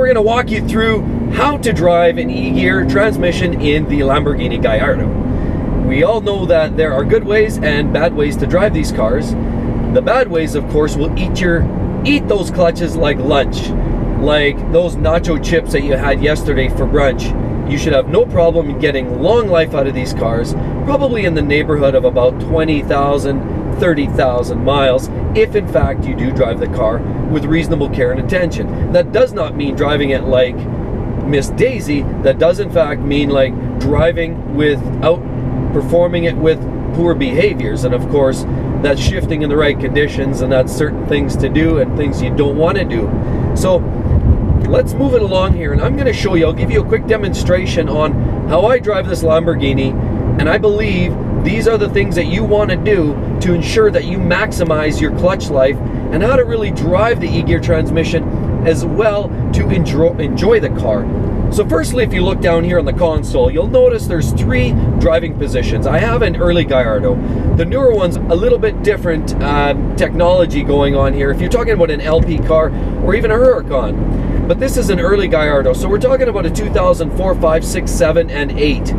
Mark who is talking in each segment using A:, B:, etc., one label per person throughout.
A: going to walk you through how to drive an Egear transmission in the Lamborghini Gallardo. We all know that there are good ways and bad ways to drive these cars. The bad ways, of course, will eat those clutches like lunch, like those nacho chips that you had yesterday for brunch. You should have no problem getting long life out of these cars, probably in the neighborhood of about 20,000, 30,000 miles, if in fact you do drive the car with reasonable care and attention. That does not mean driving it like Miss Daisy. That does in fact mean like driving without performing it with poor behaviors. And of course, that's shifting in the right conditions, and that's certain things to do and things you don't want to do. So let's move it along here, and I'm going to show you, I'll give you a quick demonstration on how I drive this Lamborghini, and I believe these are the things that you want to do to ensure that you maximize your clutch life, and how to really drive the Egear transmission as well to enjoy the car. So firstly, if you look down here on the console, you'll notice there's 3 driving positions. I have an early Gallardo. The newer one's a little bit different technology going on here, if you're talking about an LP car or even a Huracan. But this is an early Gallardo, so we're talking about a 2004, 5, 6, 7, and 8.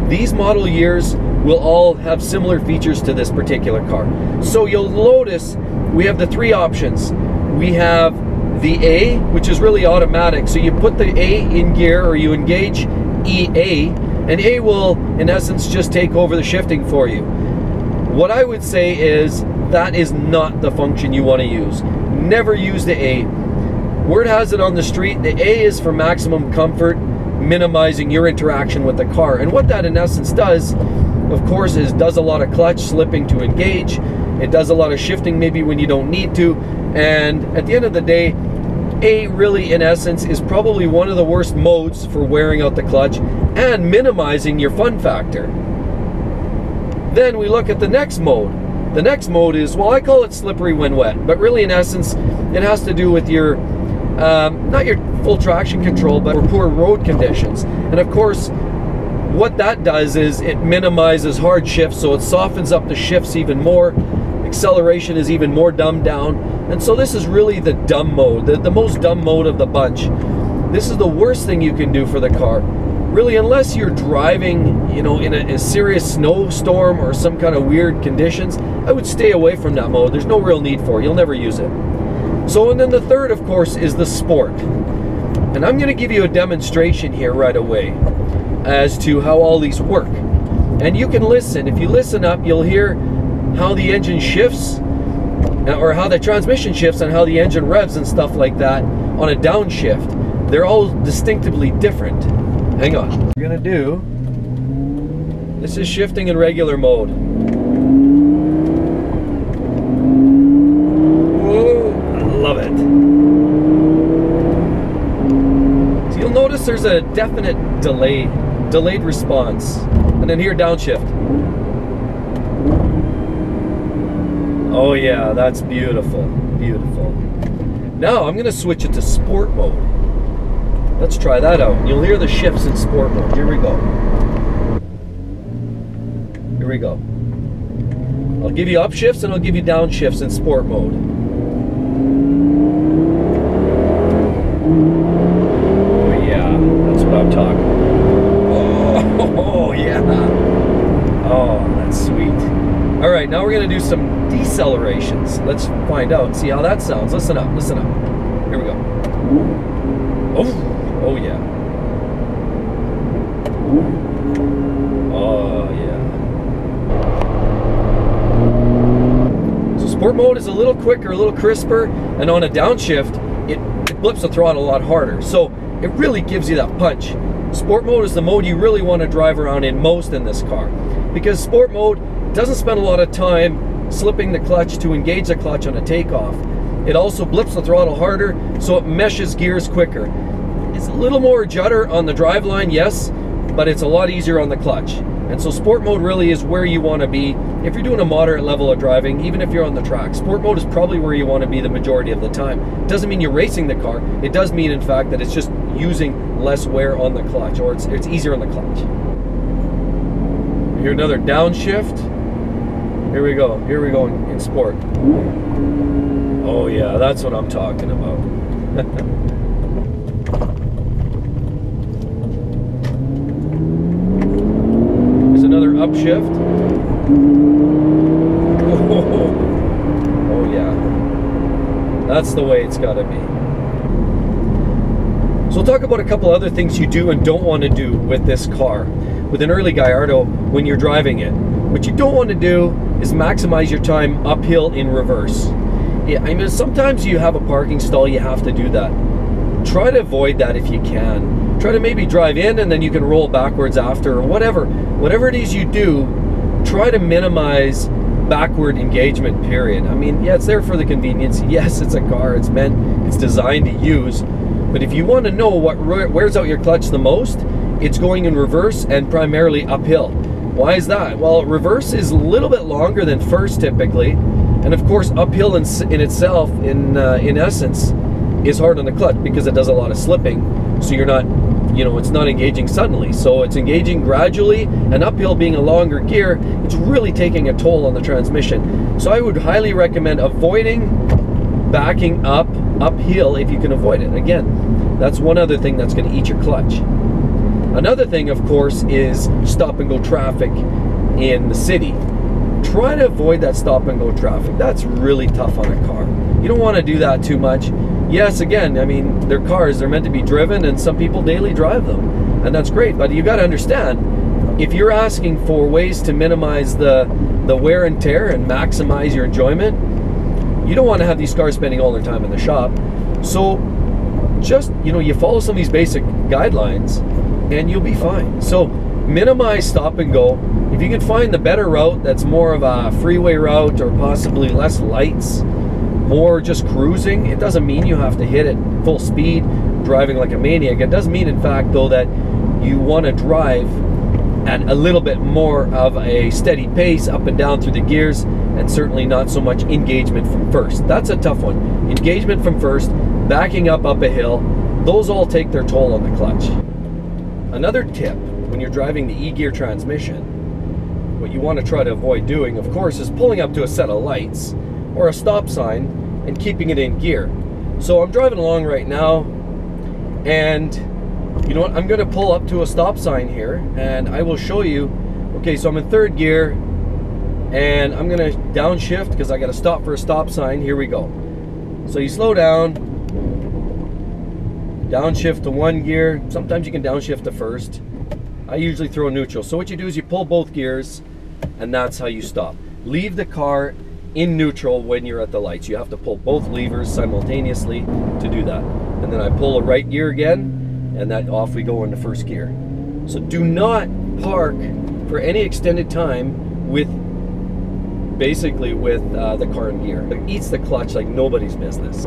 A: These model years will all have similar features to this particular car. So you'll notice we have the 3 options. We have the A, which is really automatic. So you put the A in gear, or you engage EA, and A will, in essence, just take over the shifting for you. What I would say is that is not the function you want to use. Never use the A. Word has it on the street, the A is for maximum comfort, minimizing your interaction with the car. And what that in essence does, of course, is does a lot of clutch slipping to engage. It does a lot of shifting maybe when you don't need to. And at the end of the day, A really in essence is probably one of the worst modes for wearing out the clutch and minimizing your fun factor. Then we look at the next mode. The next mode is, well, I call it slippery when wet, but really in essence it has to do with your not your full traction control, but poor road conditions. And of course, what that does is it minimizes hard shifts, so it softens up the shifts even more. Acceleration is even more dumbed down. And so this is really the dumb mode, the most dumb mode of the bunch. This is the worst thing you can do for the car. Really, unless you're driving, you know, in a serious snowstorm or some kind of weird conditions, I would stay away from that mode. There's no real need for it. You'll never use it. So, and then the third, of course, is the Sport. And I'm going to give you a demonstration here right away as to how all these work. And you can listen. If you listen up, you'll hear how the engine shifts, or how the transmission shifts, and how the engine revs and stuff like that on a downshift. They're all distinctively different. Hang on. What we're gonna do, this is shifting in regular mode. Whoa, I love it. So you'll notice there's a definite delayed response. And then here, downshift. Oh yeah, that's beautiful, beautiful. Now I'm gonna switch it to sport mode. Let's try that out. You'll hear the shifts in sport mode. Here we go. Here we go. I'll give you upshifts and I'll give you downshifts in sport mode. Oh yeah, that's what I'm talking about. Oh yeah. Oh, that's sweet. All right, now we're gonna do some decelerations. Let's find out, see how that sounds. Listen up, listen up. Here we go. Oh yeah. Oh yeah. So sport mode is a little quicker, a little crisper, and on a downshift, it blips the throttle a lot harder. So it really gives you that punch. Sport mode is the mode you really want to drive around in most in this car, because sport mode doesn't spend a lot of time slipping the clutch to engage the clutch on a takeoff. It also blips the throttle harder, so it meshes gears quicker. It's a little more judder on the driveline, yes, but it's a lot easier on the clutch. And so sport mode really is where you want to be if you're doing a moderate level of driving, even if you're on the track. Sport mode is probably where you want to be the majority of the time. It doesn't mean you're racing the car. It does mean, in fact, that it's just using less wear on the clutch, or it's easier on the clutch. Here, another downshift. Here we go in sport. Oh yeah, that's what I'm talking about. upshift. Oh yeah, that's the way it's got to be. So we'll talk about a couple other things you do and don't want to do with this car, with an early Gallardo when you're driving it. What you don't want to do is maximize your time uphill in reverse. Yeah, I mean, sometimes you have a parking stall, you have to do that. Try to avoid that if you can. Try to maybe drive in and then you can roll backwards after, or whatever it is you do, try to minimize backward engagement, period. I mean, yeah, it's there for the convenience. Yes, it's a car, it's designed to use. But if you want to know what wears out your clutch the most, it's going in reverse and primarily uphill. Why is that? Well, reverse is a little bit longer than first typically, and of course uphill in itself, in essence, is hard on the clutch because it does a lot of slipping. So you're not, it's not engaging suddenly. So it's engaging gradually, and uphill being a longer gear, it's really taking a toll on the transmission. So I would highly recommend avoiding backing uphill if you can avoid it. Again, that's one other thing that's going to eat your clutch. Another thing, of course, is stop and go traffic in the city. Try to avoid that stop and go traffic. That's really tough on a car. You don't want to do that too much. Yes, again, I mean, they're cars, they're meant to be driven, and some people daily drive them, and that's great. But you got to understand, if you're asking for ways to minimize the wear and tear and maximize your enjoyment, you don't want to have these cars spending all their time in the shop. So just, you follow some of these basic guidelines and you'll be fine. So minimize stop and go. If you can find the better route that's more of a freeway route or possibly less lights, more just cruising, it doesn't mean you have to hit it full speed, driving like a maniac. It does mean, in fact, though, that you want to drive at a little bit more of a steady pace up and down through the gears, and certainly not so much engagement from first. That's a tough one. Engagement from first, backing up a hill, those all take their toll on the clutch. Another tip when you're driving the E-Gear transmission, what you want to try to avoid doing, of course, is pulling up to a set of lights or a stop sign and keeping it in gear. So I'm driving along right now, and you know what, I'm going to pull up to a stop sign here and I will show you. Okay, so I'm in third gear and I'm going to downshift because I got to stop for a stop sign. Here we go. So you slow down, downshift to one gear. Sometimes you can downshift to first. I usually throw neutral. So what you do is you pull both gears, and that's how you stop. Leave the car in neutral when you're at the lights. You have to pull both levers simultaneously to do that. And then I pull a right gear again, and that off we go into first gear. So do not park for any extended time with the car in gear. It eats the clutch like nobody's business.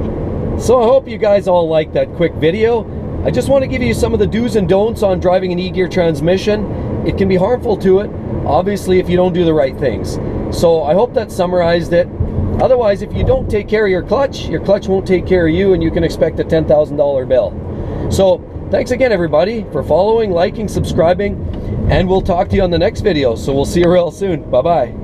A: So I hope you guys all liked that quick video. I just want to give you some of the do's and don'ts on driving an E-Gear transmission. It can be harmful to it, obviously, if you don't do the right things. So I hope that summarized it. Otherwise, if you don't take care of your clutch won't take care of you, and you can expect a $10,000 bill. So thanks again, everybody, for following, liking, subscribing, and we'll talk to you on the next video. So we'll see you real soon. Bye-bye.